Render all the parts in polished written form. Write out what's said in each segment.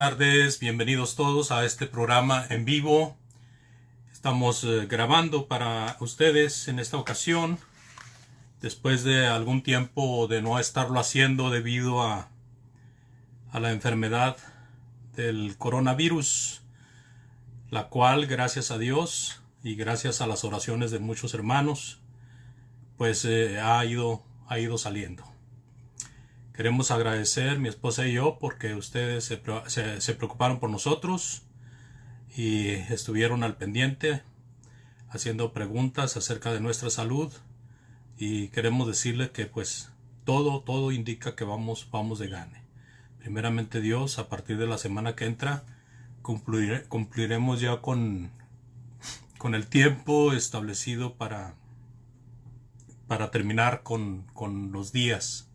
Tardes, bienvenidos todos a este programa en vivo. Estamos grabando para ustedes en esta ocasión, después de algún tiempo de no estarlo haciendo debido a la enfermedad del coronavirus, la cual, gracias a Dios y gracias a las oraciones de muchos hermanos, pues ha ido saliendo. Queremos agradecer, mi esposa y yo, porque ustedes se preocuparon por nosotros y estuvieron al pendiente haciendo preguntas acerca de nuestra salud, y queremos decirles que pues todo indica que vamos de gane. Primeramente Dios, a partir de la semana que entra cumpliremos ya con el tiempo establecido para terminar con los días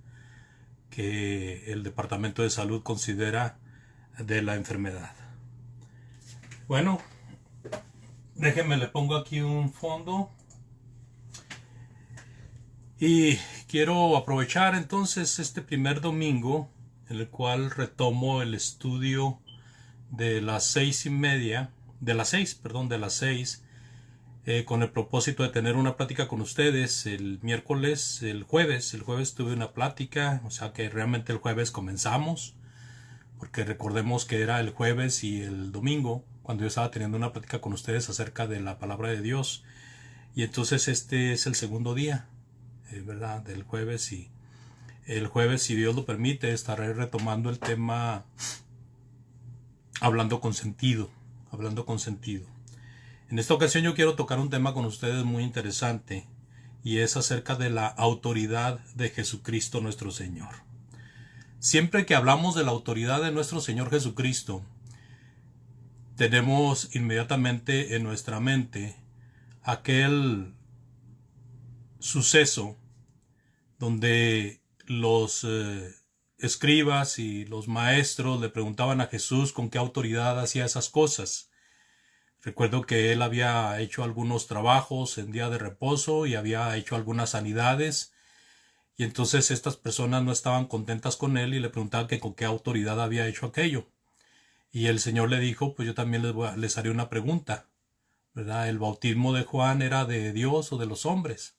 que el Departamento de Salud considera de la enfermedad. Bueno, déjenme, le pongo aquí un fondo. Y quiero aprovechar entonces este primer domingo, en el cual retomo el estudio de las 6:30, de las 6, con el propósito de tener una plática con ustedes el miércoles, el jueves tuve una plática, o sea que realmente el jueves comenzamos, porque recordemos que era el jueves y el domingo cuando yo estaba teniendo una plática con ustedes acerca de la palabra de Dios, y entonces este es el segundo día, ¿verdad? Del jueves, y el jueves, si Dios lo permite, estaré retomando el tema hablando con sentido. En esta ocasión yo quiero tocar un tema con ustedes muy interesante, y es acerca de la autoridad de Jesucristo nuestro Señor. Siempre que hablamos de la autoridad de nuestro Señor Jesucristo, tenemos inmediatamente en nuestra mente aquel suceso donde los escribas y los maestros le preguntaban a Jesús con qué autoridad hacía esas cosas. Recuerdo que él había hecho algunos trabajos en día de reposo y había hecho algunas sanidades, y entonces estas personas no estaban contentas con él y le preguntaban que con qué autoridad había hecho aquello. Y el Señor le dijo, pues yo también les haré una pregunta, ¿verdad? ¿El bautismo de Juan era de Dios o de los hombres?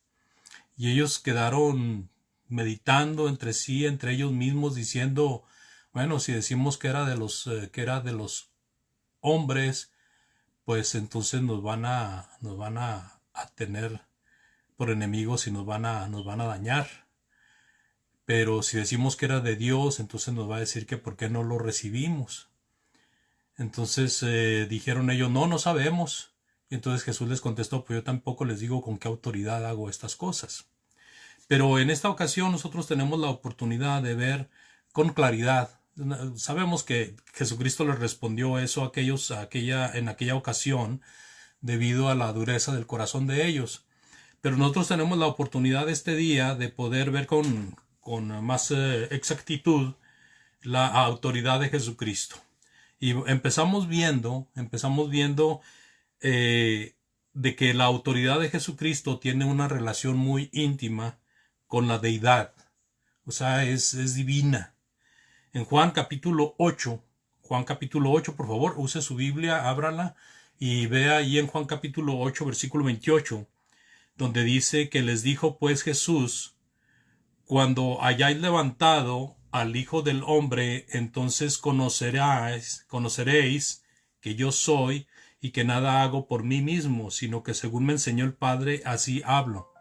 Y ellos quedaron meditando entre sí, entre ellos mismos, diciendo, bueno, si decimos que era de los hombres, pues entonces nos van a tener por enemigos y nos van a dañar. Pero si decimos que era de Dios, entonces nos va a decir que por qué no lo recibimos. Entonces dijeron ellos, no sabemos. Y entonces Jesús les contestó, pues yo tampoco les digo con qué autoridad hago estas cosas. Pero en esta ocasión nosotros tenemos la oportunidad de ver con claridad. Sabemos que Jesucristo les respondió eso en aquella ocasión debido a la dureza del corazón de ellos. Pero nosotros tenemos la oportunidad este día de poder ver con más exactitud la autoridad de Jesucristo. Y empezamos viendo de que la autoridad de Jesucristo tiene una relación muy íntima con la deidad. O sea, es divina. En Juan capítulo 8, por favor, use su Biblia, ábrala y vea ahí en Juan capítulo 8, versículo 28, donde dice que les dijo pues Jesús, cuando hayáis levantado al Hijo del Hombre, entonces conoceréis que yo soy y que nada hago por mí mismo, sino que según me enseñó el Padre, así hablo.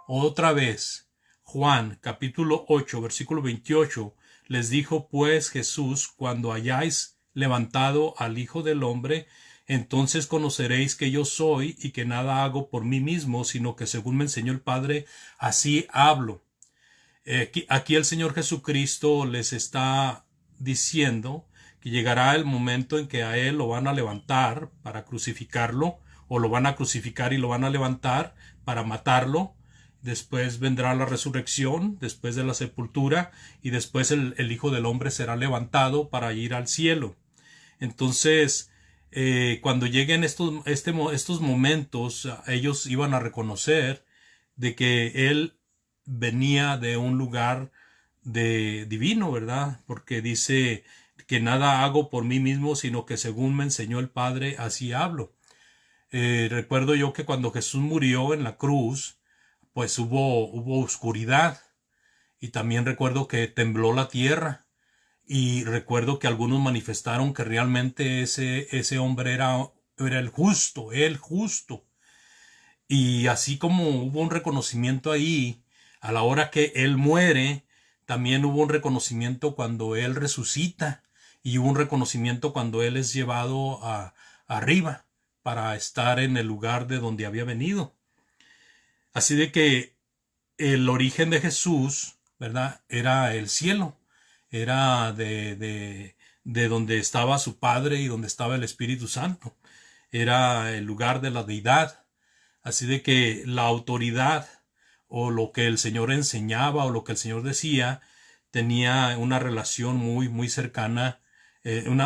Otra vez, Juan capítulo 8, versículo 28, les dijo pues Jesús, cuando hayáis levantado al Hijo del Hombre, entonces conoceréis que yo soy y que nada hago por mí mismo, sino que según me enseñó el Padre, así hablo. Aquí el Señor Jesucristo les está diciendo que llegará el momento en que a Él lo van a levantar para crucificarlo, o lo van a crucificar y lo van a levantar para matarlo. Después vendrá la resurrección, después de la sepultura, y después el Hijo del Hombre será levantado para ir al cielo. Entonces, cuando lleguen estos momentos, ellos iban a reconocer de que Él venía de un lugar divino, ¿verdad? Porque dice que nada hago por mí mismo, sino que según me enseñó el Padre, así hablo. Recuerdo yo que cuando Jesús murió en la cruz, pues hubo oscuridad, y también recuerdo que tembló la tierra, y recuerdo que algunos manifestaron que realmente ese hombre era el justo, el justo. Y así como hubo un reconocimiento ahí, a la hora que él muere, también hubo un reconocimiento cuando él resucita, y hubo un reconocimiento cuando él es llevado arriba para estar en el lugar de donde había venido. Así de que el origen de Jesús, ¿verdad?, era el cielo, era de donde estaba su Padre y donde estaba el Espíritu Santo, era el lugar de la deidad. Así de que la autoridad o lo que el Señor enseñaba o lo que el Señor decía tenía una relación muy, muy cercana,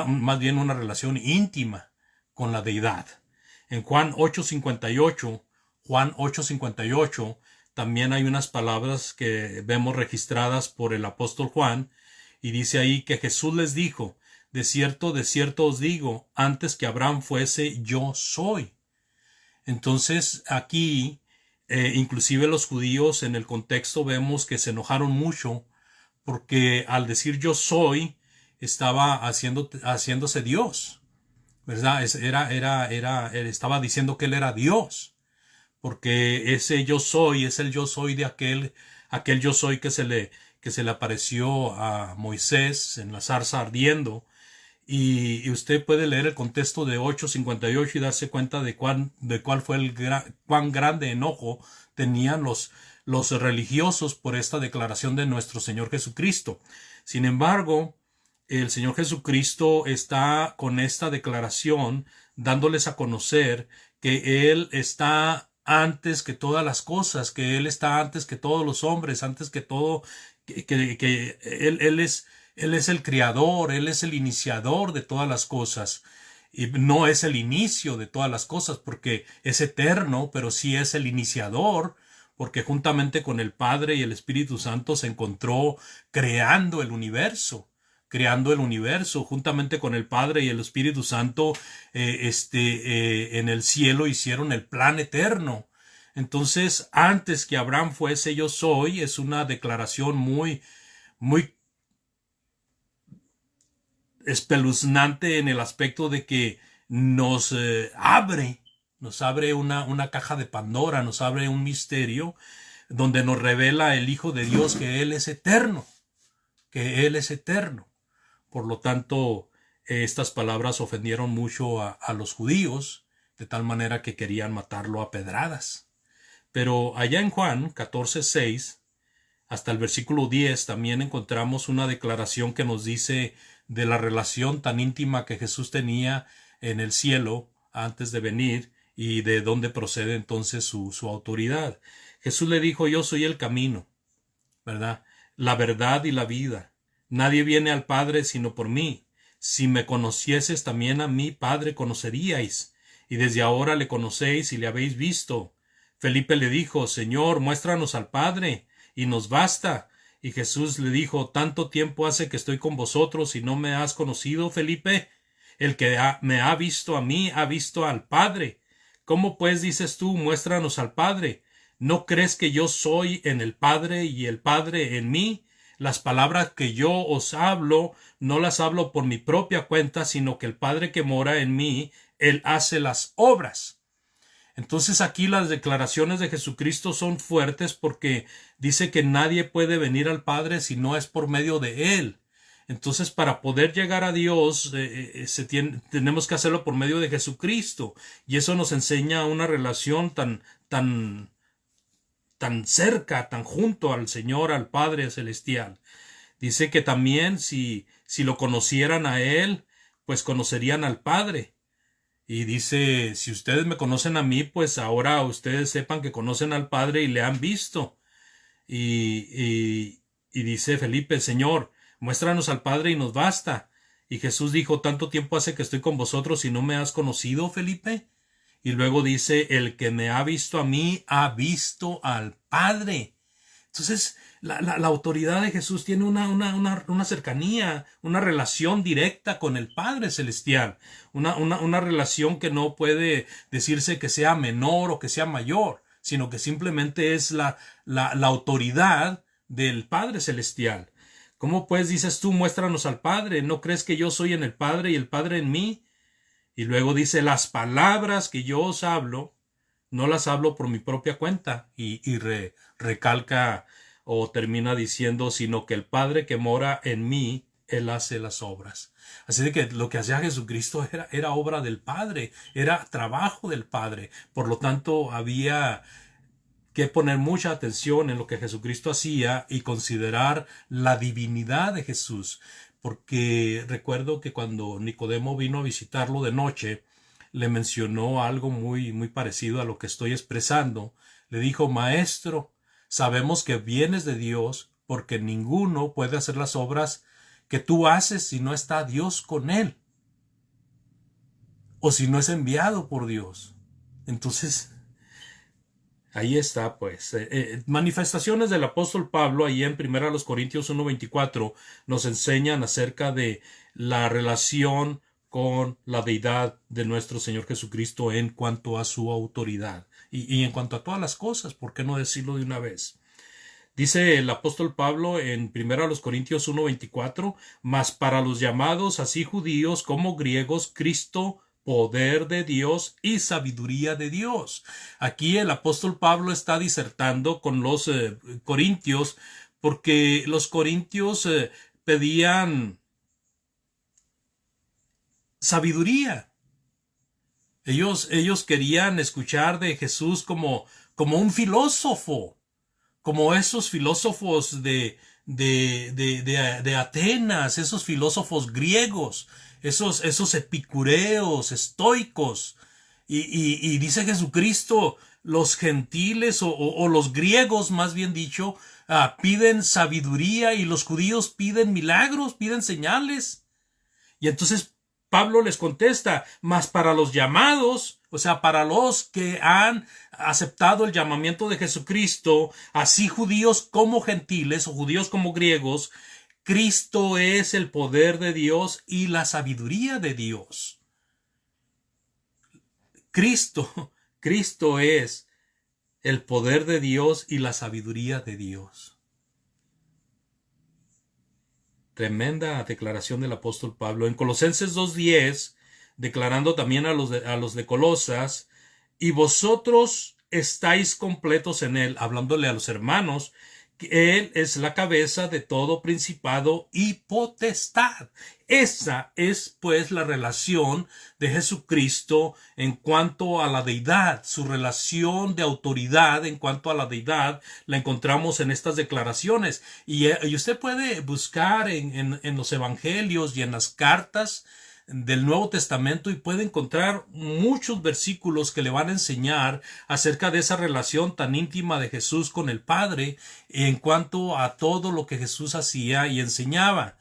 más bien una relación íntima con la deidad. En Juan 8:58, también hay unas palabras que vemos registradas por el apóstol Juan, y dice ahí que Jesús les dijo: de cierto os digo, antes que Abraham fuese, yo soy. Entonces aquí, inclusive los judíos en el contexto vemos que se enojaron mucho, porque al decir yo soy, estaba haciéndose Dios, ¿verdad? Estaba diciendo que él era Dios, porque ese yo soy es el yo soy de aquel yo soy que se le apareció a Moisés en la zarza ardiendo. Y usted puede leer el contexto de 8:58 y darse cuenta de cuál fue cuán grande enojo tenían los religiosos por esta declaración de nuestro Señor Jesucristo. Sin embargo, el Señor Jesucristo está con esta declaración dándoles a conocer que Él está antes que todas las cosas, que Él está antes que todos los hombres, antes que todo, que Él es el creador, Él es el iniciador de todas las cosas. Y no es el inicio de todas las cosas porque es eterno, pero sí es el iniciador, porque juntamente con el Padre y el Espíritu Santo se encontró creando el universo, juntamente con el Padre y el Espíritu Santo, en el cielo hicieron el plan eterno. Entonces, antes que Abraham fuese, yo soy, es una declaración muy, muy espeluznante en el aspecto de que nos abre una caja de Pandora, nos abre un misterio donde nos revela el Hijo de Dios que Él es eterno, Por lo tanto, estas palabras ofendieron mucho a los judíos, de tal manera que querían matarlo a pedradas. Pero allá en Juan 14:6 hasta el versículo 10 también encontramos una declaración que nos dice de la relación tan íntima que Jesús tenía en el cielo antes de venir y de dónde procede entonces su autoridad. Jesús le dijo: yo soy el camino, ¿verdad?, la verdad y la vida. Nadie viene al Padre sino por mí. Si me conocieses, también a mi Padre conoceríais, y desde ahora le conocéis y le habéis visto. Felipe le dijo: Señor, muéstranos al Padre, y nos basta. Y Jesús le dijo: ¿tanto tiempo hace que estoy con vosotros y no me has conocido, Felipe? El que me ha visto a mí, ha visto al Padre. ¿Cómo pues dices tú: muéstranos al Padre? ¿No crees que yo soy en el Padre y el Padre en mí? Las palabras que yo os hablo, no las hablo por mi propia cuenta, sino que el Padre que mora en mí, Él hace las obras. Entonces aquí las declaraciones de Jesucristo son fuertes porque dice que nadie puede venir al Padre si no es por medio de Él. Entonces, para poder llegar a Dios, tenemos que hacerlo por medio de Jesucristo. Y eso nos enseña una relación tan cerca, tan junto al Señor, al Padre Celestial. Dice que también si lo conocieran a Él, pues conocerían al Padre. Y dice: si ustedes me conocen a mí, pues ahora ustedes sepan que conocen al Padre y le han visto. Y dice Felipe: Señor, muéstranos al Padre y nos basta. Y Jesús dijo: ¿tanto tiempo hace que estoy con vosotros y no me has conocido, Felipe? Y luego dice: el que me ha visto a mí, ha visto al Padre. Entonces, La autoridad de Jesús tiene una cercanía, una relación directa con el Padre Celestial, una relación que no puede decirse que sea menor o que sea mayor, sino que simplemente es la autoridad del Padre Celestial. ¿Cómo pues dices tú, muéstranos al Padre? ¿No crees que yo soy en el Padre y el Padre en mí? Y luego dice, las palabras que yo os hablo, no las hablo por mi propia cuenta. Y recalca o termina diciendo, sino que el Padre que mora en mí, Él hace las obras. Así de que lo que hacía Jesucristo era obra del Padre, era trabajo del Padre. Por lo tanto, había que poner mucha atención en lo que Jesucristo hacía y considerar la divinidad de Jesús. Porque recuerdo que cuando Nicodemo vino a visitarlo de noche, le mencionó algo muy parecido a lo que estoy expresando. Le dijo, Maestro, sabemos que vienes de Dios, porque ninguno puede hacer las obras que tú haces si no está Dios con él, o si no es enviado por Dios. Entonces, ahí está, pues. Manifestaciones del apóstol Pablo, ahí en 1 Corintios 1:24, nos enseñan acerca de la relación con la deidad de nuestro Señor Jesucristo en cuanto a su autoridad y en cuanto a todas las cosas, ¿por qué no decirlo de una vez? Dice el apóstol Pablo en 1 Corintios 1:24, mas para los llamados, así judíos como griegos, Cristo, poder de Dios y sabiduría de Dios. Aquí el apóstol Pablo está disertando con los corintios, porque los corintios pedían sabiduría. Ellos querían escuchar de Jesús como un filósofo, como esos filósofos de Atenas, esos filósofos griegos, esos epicureos, estoicos. Y dice Jesucristo, los gentiles o los griegos, más bien dicho, piden sabiduría y los judíos piden milagros, piden señales. Y entonces Pablo les contesta, mas para los llamados, o sea, para los que han aceptado el llamamiento de Jesucristo, así judíos como gentiles o judíos como griegos, Cristo es el poder de Dios y la sabiduría de Dios. Cristo es el poder de Dios y la sabiduría de Dios. Tremenda declaración del apóstol Pablo. En Colosenses 2:10, declarando también a los de Colosas, y vosotros estáis completos en él, hablándole a los hermanos, que él es la cabeza de todo principado y potestad. Esa es pues la relación de Jesucristo en cuanto a la deidad. Su relación de autoridad en cuanto a la deidad la encontramos en estas declaraciones. Y usted puede buscar en los evangelios y en las cartas del Nuevo Testamento y puede encontrar muchos versículos que le van a enseñar acerca de esa relación tan íntima de Jesús con el Padre en cuanto a todo lo que Jesús hacía y enseñaba.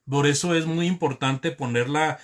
Por eso es muy importante ponerla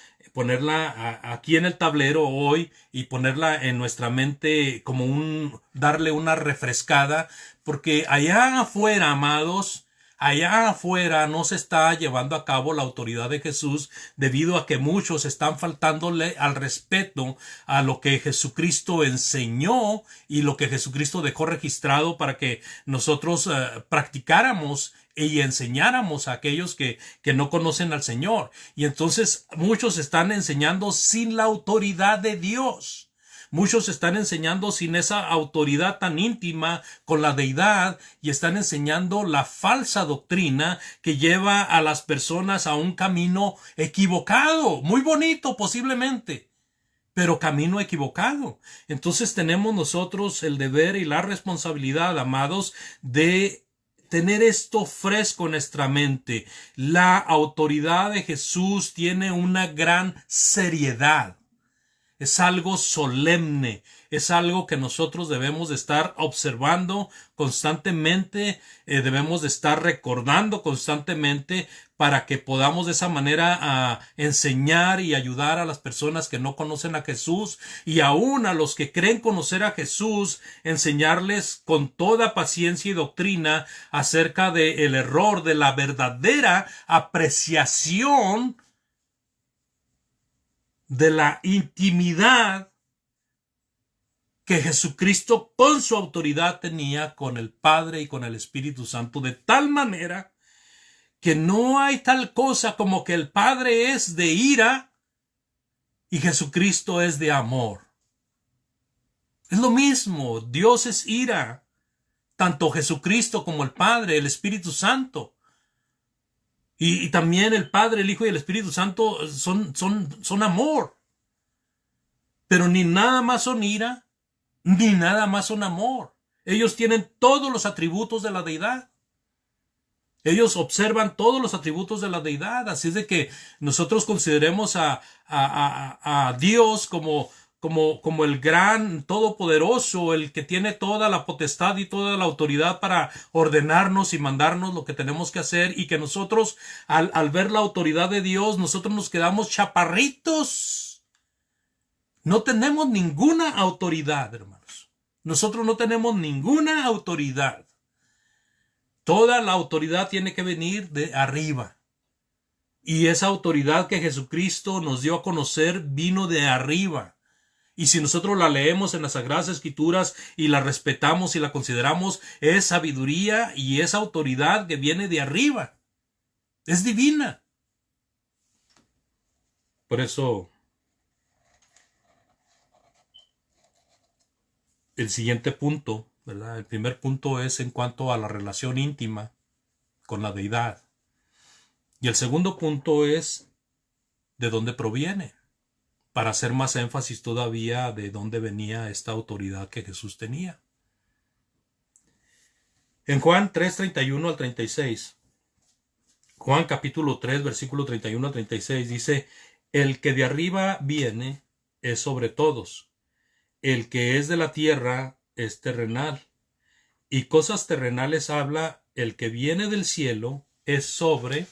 aquí en el tablero hoy y ponerla en nuestra mente como darle una refrescada, porque allá afuera, amados, allá afuera no se está llevando a cabo la autoridad de Jesús debido a que muchos están faltándole al respeto a lo que Jesucristo enseñó y lo que Jesucristo dejó registrado para que nosotros practicáramos y enseñáramos a aquellos que no conocen al Señor. Y entonces muchos están enseñando sin la autoridad de Dios. Muchos están enseñando sin esa autoridad tan íntima con la deidad y están enseñando la falsa doctrina que lleva a las personas a un camino equivocado, muy bonito posiblemente, pero camino equivocado. Entonces tenemos nosotros el deber y la responsabilidad, amados, de tener esto fresco en nuestra mente. La autoridad de Jesús tiene una gran seriedad. Es algo solemne, es algo que nosotros debemos de estar observando constantemente, debemos de estar recordando constantemente, para que podamos de esa manera enseñar y ayudar a las personas que no conocen a Jesús, y aún a los que creen conocer a Jesús, enseñarles con toda paciencia y doctrina acerca del error, de la verdadera apreciación de la intimidad que Jesucristo con su autoridad tenía con el Padre y con el Espíritu Santo, de tal manera que no hay tal cosa como que el Padre es de ira y Jesucristo es de amor. Es lo mismo, Dios es ira, tanto Jesucristo como el Padre, el Espíritu Santo. Y también el Padre, el Hijo y el Espíritu Santo son amor. Pero ni nada más son ira, ni nada más son amor. Ellos tienen todos los atributos de la deidad. Ellos observan todos los atributos de la deidad. Así es de que nosotros consideremos a Dios como el gran todopoderoso, el que tiene toda la potestad y toda la autoridad para ordenarnos y mandarnos lo que tenemos que hacer, y que nosotros al ver la autoridad de Dios, nosotros nos quedamos chaparritos. No tenemos ninguna autoridad, hermanos. Nosotros no tenemos ninguna autoridad. Toda la autoridad tiene que venir de arriba. Y esa autoridad que Jesucristo nos dio a conocer vino de arriba. Y si nosotros la leemos en las Sagradas Escrituras y la respetamos y la consideramos, es sabiduría y es autoridad que viene de arriba. Es divina. Por eso, el siguiente punto, ¿verdad? El primer punto es en cuanto a la relación íntima con la deidad. Y el segundo punto es de dónde proviene, para hacer más énfasis todavía de dónde venía esta autoridad que Jesús tenía. En Juan 3:31 al 36, Juan capítulo 3, versículo 31 al 36, dice: el que de arriba viene es sobre todos. El que es de la tierra es terrenal, y cosas terrenales habla. El que viene del cielo es sobre,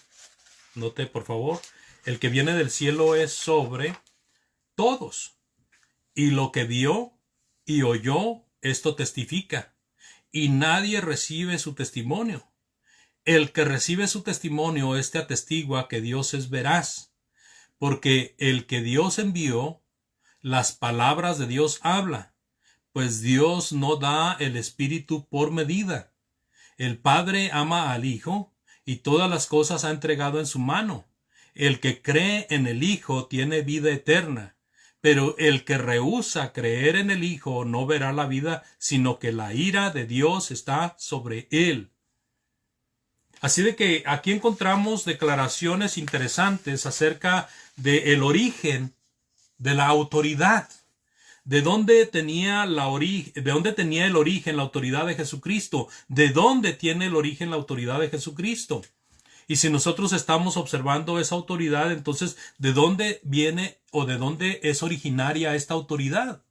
note por favor, el que viene del cielo es sobre todos. Y lo que vio y oyó, esto testifica, y nadie recibe su testimonio. El que recibe su testimonio, este atestigua que Dios es veraz, porque el que Dios envió, las palabras de Dios habla, pues Dios no da el Espíritu por medida. El Padre ama al Hijo, y todas las cosas ha entregado en su mano. El que cree en el Hijo tiene vida eterna, pero el que rehúsa creer en el Hijo no verá la vida, sino que la ira de Dios está sobre él. Así de que aquí encontramos declaraciones interesantes acerca del origen de la autoridad. ¿De dónde tenía el origen la autoridad de Jesucristo? ¿De dónde tiene el origen la autoridad de Jesucristo? Y si nosotros estamos observando esa autoridad, entonces, ¿de dónde viene o de dónde es originaria esta autoridad?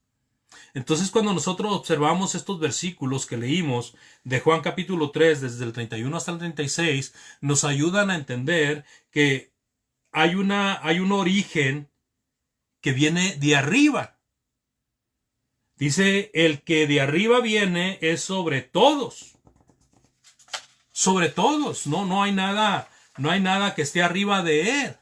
Entonces, cuando nosotros observamos estos versículos que leímos de Juan capítulo 3, desde el 31 hasta el 36, nos ayudan a entender que hay un origen que viene de arriba. Dice, el que de arriba viene es sobre todos. Sobre todos. No hay nada que esté arriba de él.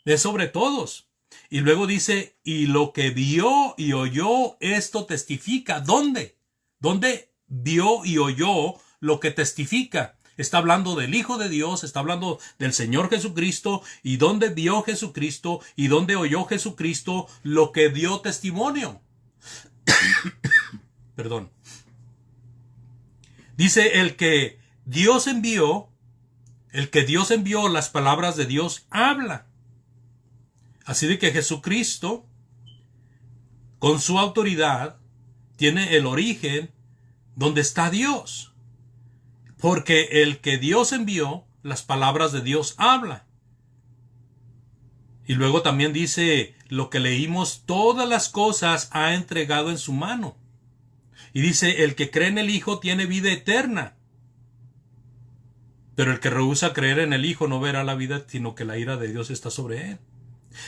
Es sobre todos. Y luego dice, y lo que vio y oyó, esto testifica. ¿Dónde? ¿Dónde vio y oyó lo que testifica? Está hablando del Hijo de Dios, está hablando del Señor Jesucristo. ¿Y dónde vio Jesucristo y dónde oyó Jesucristo lo que dio testimonio? Perdón. Dice, el que Dios envió, las palabras de Dios habla. Así de que Jesucristo, con su autoridad, tiene el origen donde está Dios. Porque el que Dios envió, las palabras de Dios habla. Y luego también dice lo que leímos, todas las cosas ha entregado en su mano. Y dice, el que cree en el Hijo tiene vida eterna. Pero el que rehúsa creer en el Hijo no verá la vida, sino que la ira de Dios está sobre él.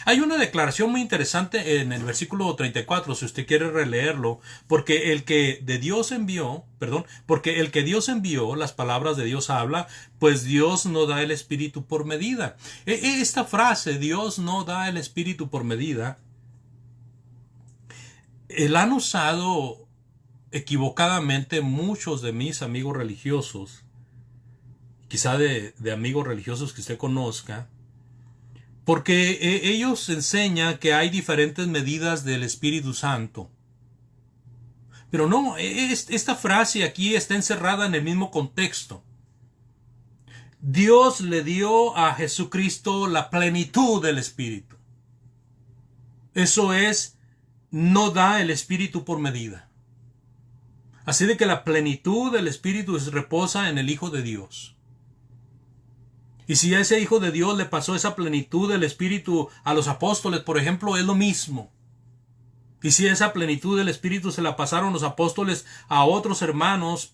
Hay una declaración muy interesante en el versículo 34, si usted quiere releerlo, porque el que Dios envió, las palabras de Dios habla, pues Dios no da el Espíritu por medida. Esta frase, Dios no da el Espíritu por medida, la han usado equivocadamente muchos de mis amigos religiosos, quizá de amigos religiosos que usted conozca, porque ellos enseñan que hay diferentes medidas del Espíritu Santo. Pero no, esta frase aquí está encerrada en el mismo contexto. Dios le dio a Jesucristo la plenitud del Espíritu. Eso es, no da el Espíritu por medida. Así de que la plenitud del Espíritu reposa en el Hijo de Dios. Y si a ese Hijo de Dios le pasó esa plenitud del Espíritu a los apóstoles, por ejemplo, es lo mismo. Y si esa plenitud del Espíritu se la pasaron los apóstoles a otros hermanos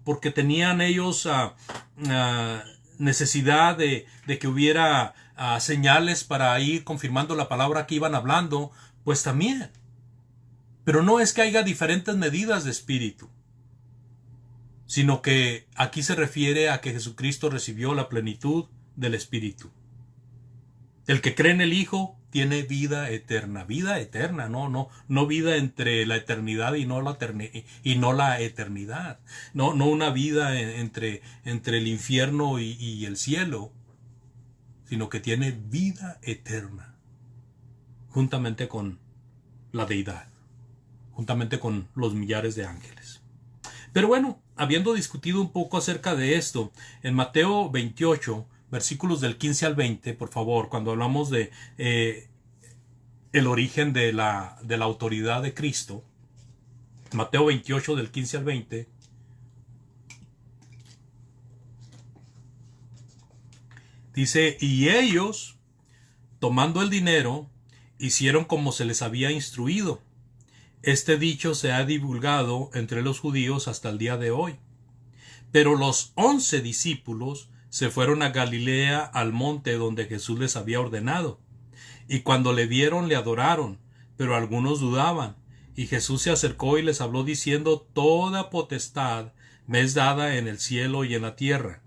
porque tenían ellos necesidad de que hubiera señales para ir confirmando la palabra que iban hablando, pues también. Pero no es que haya diferentes medidas de Espíritu, sino que aquí se refiere a que Jesucristo recibió la plenitud del Espíritu. El que cree en el Hijo tiene vida eterna, no vida entre la eternidad y no la eternidad, no una vida entre el infierno y el cielo, sino que tiene vida eterna, juntamente con la deidad, juntamente con los millares de ángeles. Pero bueno, habiendo discutido un poco acerca de esto, en Mateo 28, versículos del 15 al 20, por favor, cuando hablamos de el origen de la autoridad de Cristo, Mateo 28 del 15 al 20, dice, y ellos, tomando el dinero, hicieron como se les había instruido. Este dicho se ha divulgado entre los judíos hasta el día de hoy. Pero los 11 discípulos se fueron a Galilea al monte donde Jesús les había ordenado. Y cuando le vieron le adoraron, pero algunos dudaban. Y Jesús se acercó y les habló diciendo, toda potestad me es dada en el cielo y en la tierra.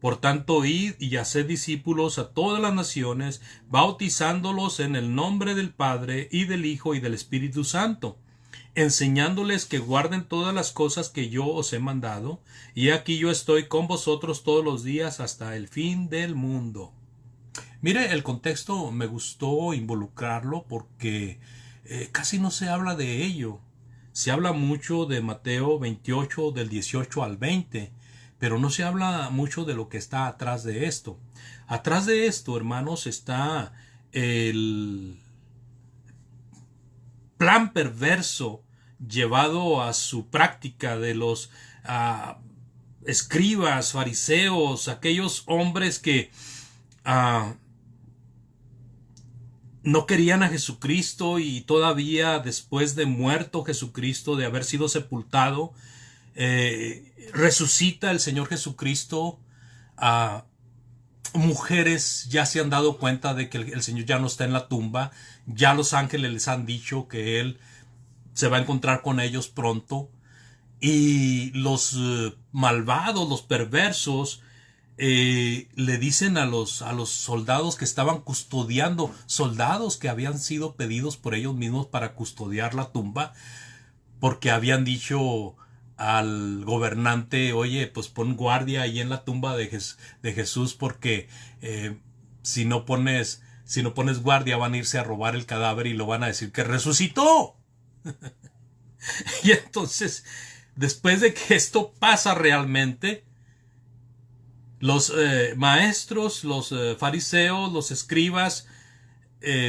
Por tanto, id y haced discípulos a todas las naciones, bautizándolos en el nombre del Padre y del Hijo y del Espíritu Santo, enseñándoles que guarden todas las cosas que yo os he mandado, y aquí yo estoy con vosotros todos los días hasta el fin del mundo. Mire, el contexto me gustó involucrarlo porque casi no se habla de ello. Se habla mucho de Mateo 28, del 18 al 20, pero no se habla mucho de lo que está atrás de esto. Atrás de esto, hermanos, está el plan perverso llevado a su práctica de los escribas, fariseos, aquellos hombres que no querían a Jesucristo, y todavía después de muerto Jesucristo, de haber sido sepultado, resucita el Señor Jesucristo. Mujeres ya se han dado cuenta de que el Señor ya no está en la tumba, ya los ángeles les han dicho que Él se va a encontrar con ellos pronto, y los malvados, los perversos, le dicen a los soldados que estaban custodiando, soldados que habían sido pedidos por ellos mismos para custodiar la tumba, porque habían dicho al gobernante, oye, pues pon guardia ahí en la tumba de Jesús, porque si no pones guardia van a irse a robar el cadáver y lo van a decir que resucitó. Y entonces, después de que esto pasa realmente, los maestros, los fariseos, los escribas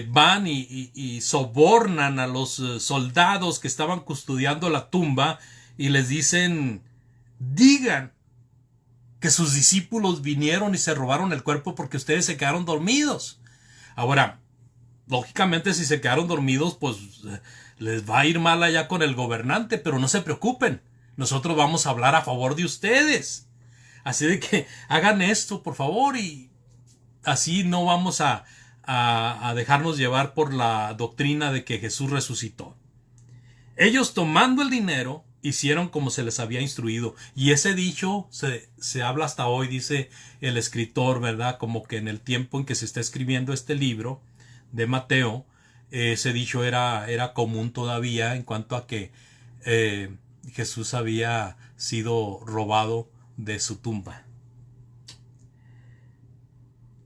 van y sobornan a los soldados que estaban custodiando la tumba y les dicen, digan que sus discípulos vinieron y se robaron el cuerpo porque ustedes se quedaron dormidos. Ahora, lógicamente, si se quedaron dormidos, pues les va a ir mal allá con el gobernante, pero no se preocupen, nosotros vamos a hablar a favor de ustedes. Así de que hagan esto, por favor, y así no vamos a dejarnos llevar por la doctrina de que Jesús resucitó. Ellos, tomando el dinero, hicieron como se les había instruido. Y ese dicho se habla hasta hoy, dice el escritor, ¿verdad? Como que en el tiempo en que se está escribiendo este libro de Mateo, ese dicho era común todavía en cuanto a que Jesús había sido robado de su tumba.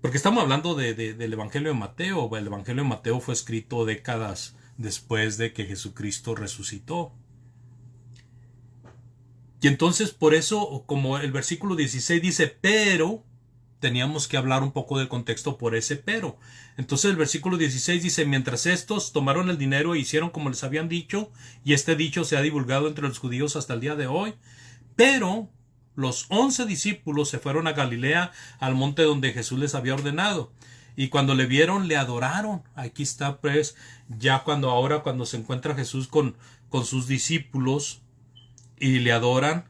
Porque estamos hablando del Evangelio de Mateo. El Evangelio de Mateo fue escrito décadas después de que Jesucristo resucitó. Y entonces por eso, como el versículo 16 dice, pero, teníamos que hablar un poco del contexto por ese pero. Entonces el versículo 16 dice, mientras estos tomaron el dinero e hicieron como les habían dicho, y este dicho se ha divulgado entre los judíos hasta el día de hoy, pero los 11 discípulos se fueron a Galilea, al monte donde Jesús les había ordenado. Y cuando le vieron, le adoraron. Aquí está, pues, ya cuando se encuentra Jesús con sus discípulos y le adoran,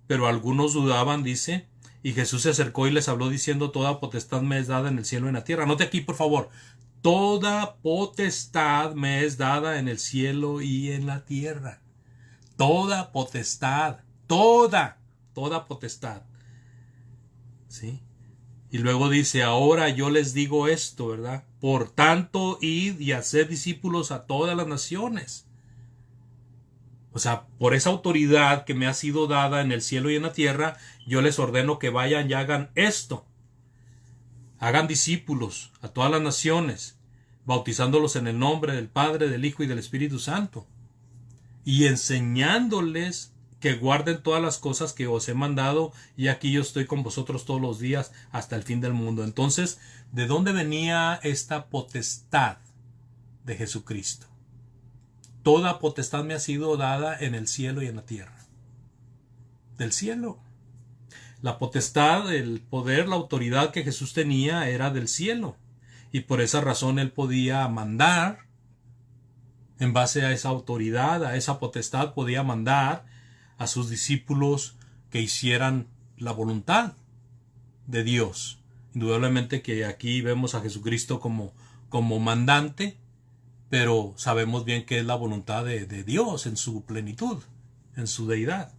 pero algunos dudaban, dice, y Jesús se acercó y les habló diciendo, toda potestad me es dada en el cielo y en la tierra. Note aquí, por favor, toda potestad me es dada en el cielo y en la tierra. Toda potestad, toda potestad. ¿Sí? Y luego dice, ahora yo les digo esto, ¿verdad? Por tanto, id y haced discípulos a todas las naciones. O sea, por esa autoridad que me ha sido dada en el cielo y en la tierra, yo les ordeno que vayan y hagan esto. Hagan discípulos a todas las naciones, bautizándolos en el nombre del Padre, del Hijo y del Espíritu Santo, y enseñándoles que guarden todas las cosas que os he mandado, y aquí yo estoy con vosotros todos los días hasta el fin del mundo. Entonces, ¿de dónde venía esta potestad de Jesucristo? Toda potestad me ha sido dada en el cielo y en la tierra. Del cielo. La potestad, el poder, la autoridad que Jesús tenía era del cielo. Y por esa razón él podía mandar, en base a esa autoridad, a esa potestad, podía mandar a sus discípulos que hicieran la voluntad de Dios. Indudablemente que aquí vemos a Jesucristo como mandante, pero sabemos bien que es la voluntad de Dios en su plenitud, en su deidad,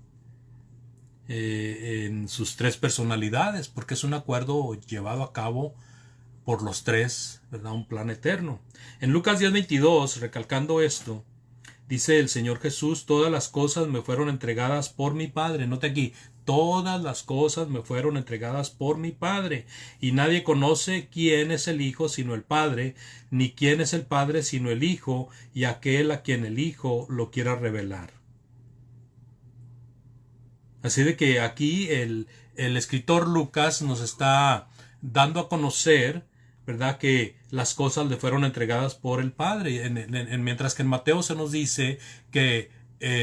en sus tres personalidades, porque es un acuerdo llevado a cabo por los tres, ¿verdad? Un plan eterno. En Lucas 10:22, recalcando esto, dice el Señor Jesús, todas las cosas me fueron entregadas por mi Padre. Note aquí, todas las cosas me fueron entregadas por mi Padre. Y nadie conoce quién es el Hijo sino el Padre, ni quién es el Padre sino el Hijo, y aquel a quien el Hijo lo quiera revelar. Así de que aquí el escritor Lucas nos está dando a conocer, ¿verdad?, que las cosas le fueron entregadas por el Padre, mientras que en Mateo se nos dice que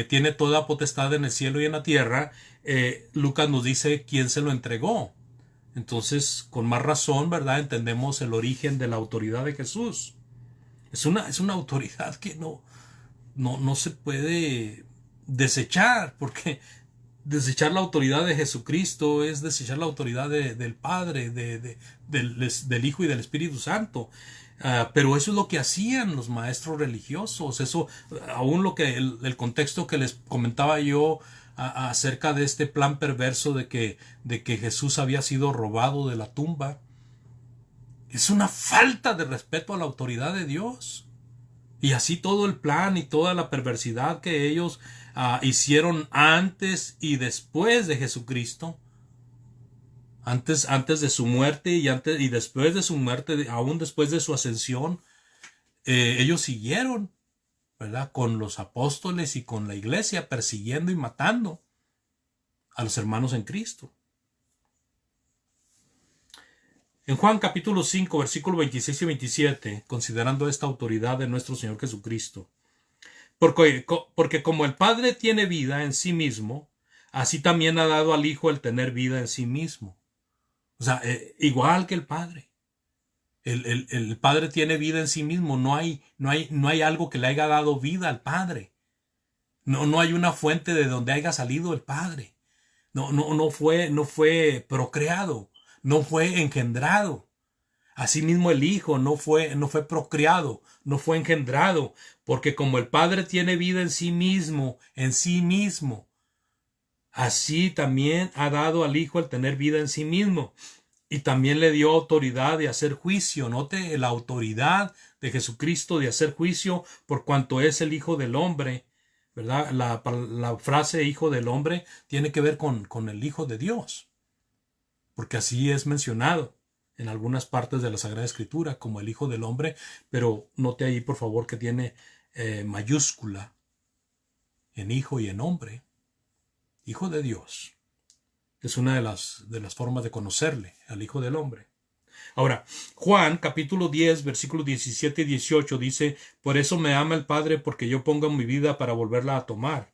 tiene toda potestad en el cielo y en la tierra. Lucas nos dice quién se lo entregó. Entonces, con más razón, ¿verdad?, entendemos el origen de la autoridad de Jesús. Es una autoridad que no se puede desechar, porque desechar la autoridad de Jesucristo es desechar la autoridad del Padre, del Hijo y del Espíritu Santo. Pero eso es lo que hacían los maestros religiosos. Eso, aún lo que el contexto que les comentaba yo acerca de este plan perverso de que Jesús había sido robado de la tumba, es una falta de respeto a la autoridad de Dios. Y así todo el plan y toda la perversidad que ellos hicieron antes y después de Jesucristo, antes de su muerte y después de su muerte, aún después de su ascensión, ellos siguieron, ¿verdad?, con los apóstoles y con la iglesia, persiguiendo y matando a los hermanos en Cristo. En Juan capítulo 5, versículos 26 y 27, considerando esta autoridad de nuestro Señor Jesucristo, porque como el Padre tiene vida en sí mismo, así también ha dado al Hijo el tener vida en sí mismo. O sea, igual que el Padre. El Padre tiene vida en sí mismo. No hay algo que le haya dado vida al Padre. No hay una fuente de donde haya salido el Padre. no fue procreado, no fue engendrado. Asimismo el Hijo no fue procreado, no fue engendrado, porque como el Padre tiene vida en sí mismo, así también ha dado al Hijo el tener vida en sí mismo. Y también le dio autoridad de hacer juicio. Note la autoridad de Jesucristo de hacer juicio por cuanto es el Hijo del Hombre, ¿verdad? La frase Hijo del Hombre tiene que ver con el Hijo de Dios, porque así es mencionado en algunas partes de la Sagrada Escritura como el Hijo del Hombre, pero note ahí por favor que tiene mayúscula en Hijo y en Hombre, Hijo de Dios. Es una de las formas de conocerle, al Hijo del Hombre. Ahora, Juan, capítulo 10, versículos 17 y 18 dice, por eso me ama el Padre, porque yo pongo mi vida para volverla a tomar.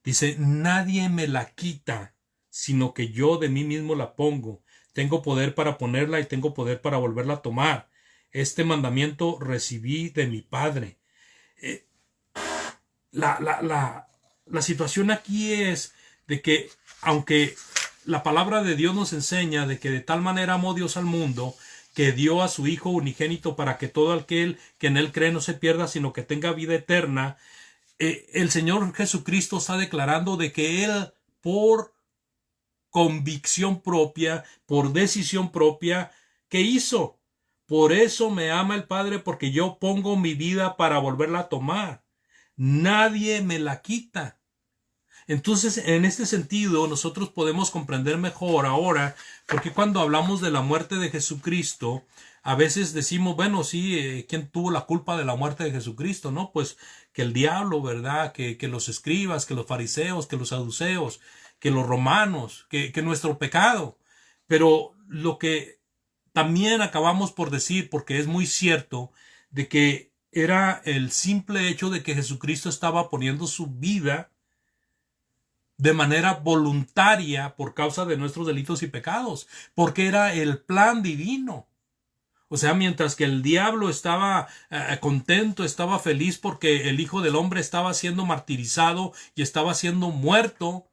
Dice, nadie me la quita, sino que yo de mí mismo la pongo. Tengo poder para ponerla y tengo poder para volverla a tomar. Este mandamiento recibí de mi Padre. La situación aquí es de que, aunque la palabra de Dios nos enseña de que de tal manera amó Dios al mundo, que dio a su Hijo unigénito para que todo aquel que en él cree no se pierda, sino que tenga vida eterna, el Señor Jesucristo está declarando de que Él, por convicción propia, por decisión propia, ¿qué hizo? Por eso me ama el Padre, porque yo pongo mi vida para volverla a tomar. Nadie me la quita. Entonces, en este sentido, nosotros podemos comprender mejor ahora, porque cuando hablamos de la muerte de Jesucristo, a veces decimos, bueno, sí, ¿quién tuvo la culpa de la muerte de Jesucristo? No, pues que el diablo, ¿verdad? Que los escribas, que los fariseos, que los saduceos, que los romanos, que nuestro pecado. Pero lo que también acabamos por decir, porque es muy cierto, de que era el simple hecho de que Jesucristo estaba poniendo su vida de manera voluntaria por causa de nuestros delitos y pecados, porque era el plan divino. O sea, mientras que el diablo estaba contento, estaba feliz porque el Hijo del Hombre estaba siendo martirizado y estaba siendo muerto,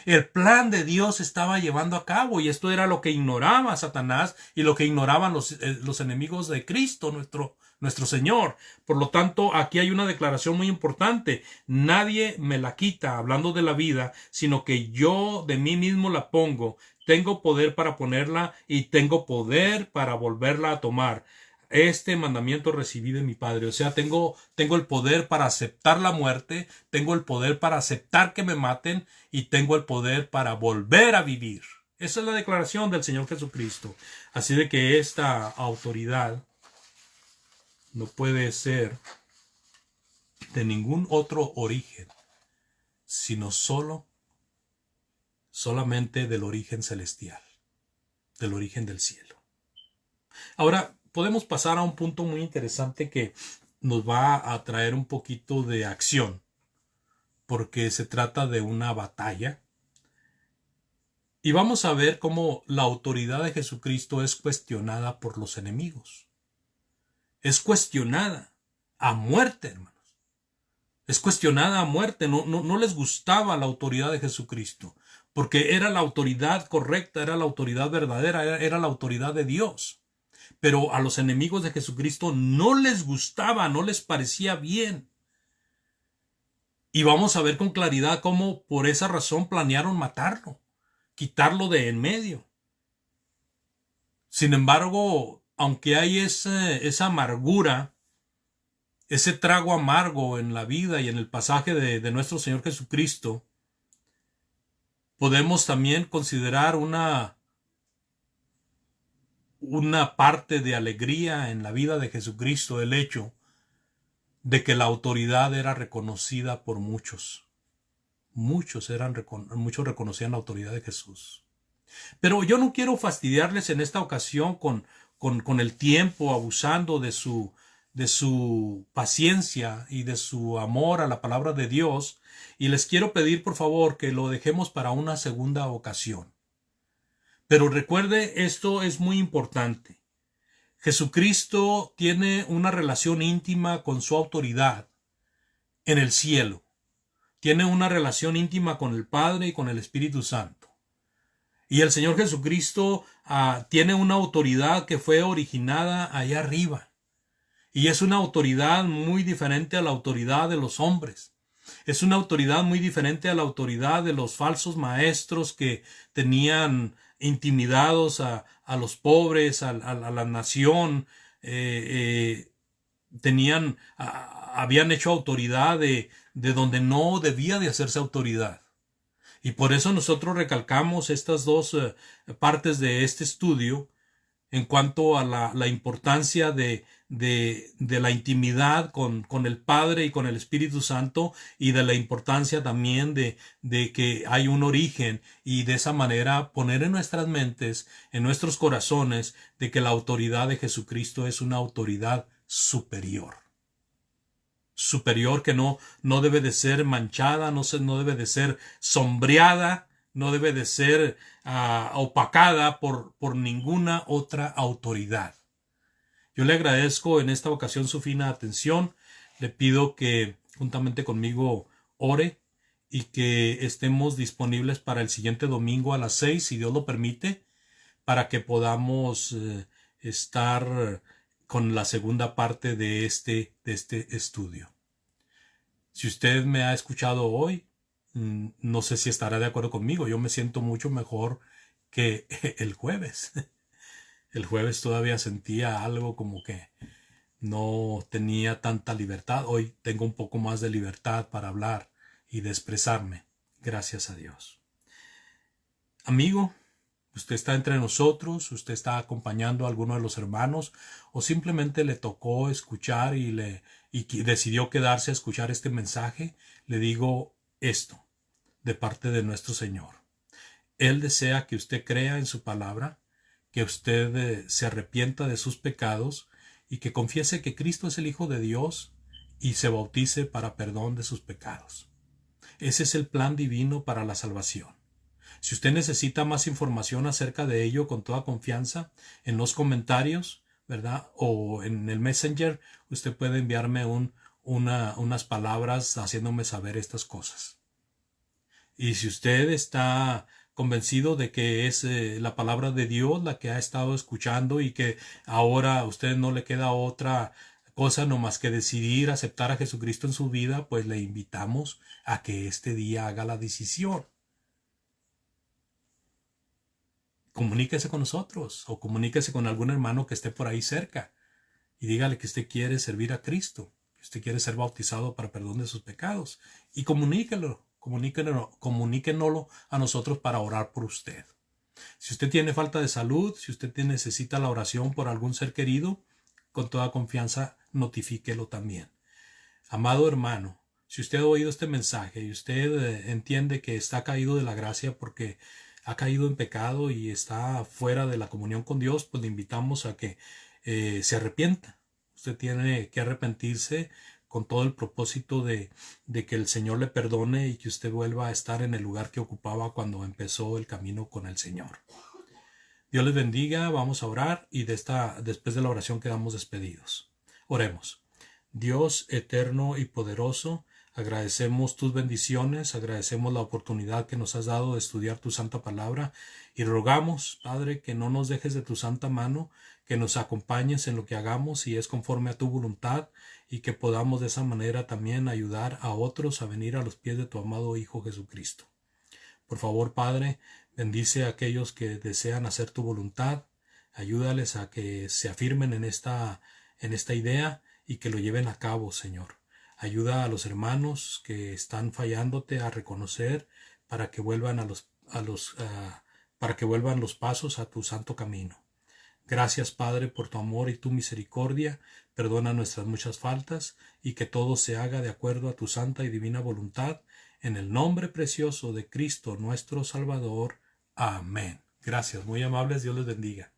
el plan de Dios estaba llevando a cabo, y esto era lo que ignoraba Satanás y lo que ignoraban los enemigos de Cristo, nuestro Señor. Por lo tanto, aquí hay una declaración muy importante. Nadie me la quita, hablando de la vida, sino que yo de mí mismo la pongo. Tengo poder para ponerla y tengo poder para volverla a tomar. Este mandamiento recibí de mi Padre. O sea, tengo el poder para aceptar la muerte, tengo el poder para aceptar que me maten y tengo el poder para volver a vivir. Esa es la declaración del Señor Jesucristo. Así de que esta autoridad no puede ser de ningún otro origen, sino solamente del origen celestial, del origen del cielo. Ahora, podemos pasar a un punto muy interesante que nos va a traer un poquito de acción, porque se trata de una batalla. Y vamos a ver cómo la autoridad de Jesucristo es cuestionada por los enemigos. Es cuestionada a muerte, hermanos. Es cuestionada a muerte. No les gustaba la autoridad de Jesucristo, porque era la autoridad correcta, era la autoridad verdadera, era la autoridad de Dios. Pero a los enemigos de Jesucristo no les gustaba, no les parecía bien. Y vamos a ver con claridad cómo por esa razón planearon matarlo, quitarlo de en medio. Sin embargo, aunque hay esa amargura, ese trago amargo en la vida y en el pasaje de nuestro Señor Jesucristo, podemos también considerar una parte de alegría en la vida de Jesucristo, el hecho de que la autoridad era reconocida por muchos. Muchos reconocían la autoridad de Jesús. Pero yo no quiero fastidiarles en esta ocasión con el tiempo, abusando de su paciencia y de su amor a la palabra de Dios, y les quiero pedir por favor que lo dejemos para una segunda ocasión. Pero recuerde, esto es muy importante. Jesucristo tiene una relación íntima con su autoridad en el cielo. tiene una relación íntima con el Padre y con el Espíritu Santo. Y el Señor Jesucristo tiene una autoridad que fue originada allá arriba. Y es una autoridad muy diferente a la autoridad de los hombres. Es una autoridad muy diferente a la autoridad de los falsos maestros que tenían intimidados a los pobres, a la nación. Habían hecho autoridad de donde no debía de hacerse autoridad. Y por eso nosotros recalcamos estas dos partes de este estudio en cuanto a la importancia de la intimidad con el Padre y con el Espíritu Santo, y de la importancia también de que hay un origen, y de esa manera poner en nuestras mentes, en nuestros corazones, de que la autoridad de Jesucristo es una autoridad superior. Superior, que no debe de ser manchada, no debe de ser sombreada, no debe de ser opacada por ninguna otra autoridad. Yo le agradezco en esta ocasión su fina atención. Le pido que juntamente conmigo ore y que estemos disponibles para el siguiente domingo a las 6, si Dios lo permite, para que podamos estar con la segunda parte de este estudio. Si usted me ha escuchado hoy, no sé si estará de acuerdo conmigo. Yo me siento mucho mejor que el jueves. El jueves todavía sentía algo como que no tenía tanta libertad. Hoy tengo un poco más de libertad para hablar y de expresarme. Gracias a Dios. Amigo, usted está entre nosotros, usted está acompañando a alguno de los hermanos, o simplemente le tocó escuchar y decidió quedarse a escuchar este mensaje. Le digo esto de parte de nuestro Señor. Él desea que usted crea en su palabra, que usted se arrepienta de sus pecados y que confiese que Cristo es el Hijo de Dios y se bautice para perdón de sus pecados. Ese es el plan divino para la salvación. Si usted necesita más información acerca de ello, con toda confianza, en los comentarios, ¿verdad? O en el Messenger, usted puede enviarme unas palabras haciéndome saber estas cosas. Y si usted está convencido de que es la palabra de Dios la que ha estado escuchando y que ahora a usted no le queda otra cosa no más que decidir aceptar a Jesucristo en su vida, pues le invitamos a que este día haga la decisión. Comuníquese con nosotros o comuníquese con algún hermano que esté por ahí cerca y dígale que usted quiere servir a Cristo, que usted quiere ser bautizado para perdón de sus pecados, y comuníquenoslo a nosotros para orar por usted. Si usted tiene falta de salud, si usted necesita la oración por algún ser querido, con toda confianza notifíquelo también. Amado hermano, si usted ha oído este mensaje y usted entiende que está caído de la gracia porque ha caído en pecado y está fuera de la comunión con Dios, pues le invitamos a que se arrepienta. Usted tiene que arrepentirse con todo el propósito de que el Señor le perdone y que usted vuelva a estar en el lugar que ocupaba cuando empezó el camino con el Señor. Dios les bendiga, vamos a orar y después de la oración quedamos despedidos. Oremos. Dios eterno y poderoso, agradecemos tus bendiciones, agradecemos la oportunidad que nos has dado de estudiar tu santa palabra y rogamos, Padre, que no nos dejes de tu santa mano, que nos acompañes en lo que hagamos y es conforme a tu voluntad, y que podamos de esa manera también ayudar a otros a venir a los pies de tu amado Hijo Jesucristo. Por favor, Padre, bendice a aquellos que desean hacer tu voluntad, ayúdales a que se afirmen en esta idea y que lo lleven a cabo, Señor. Ayuda a los hermanos que están fallándote a reconocer para que vuelvan para que vuelvan los pasos a tu santo camino. Gracias, Padre, por tu amor y tu misericordia. Perdona nuestras muchas faltas y que todo se haga de acuerdo a tu santa y divina voluntad. En el nombre precioso de Cristo, nuestro Salvador. Amén. Gracias, muy amables. Dios les bendiga.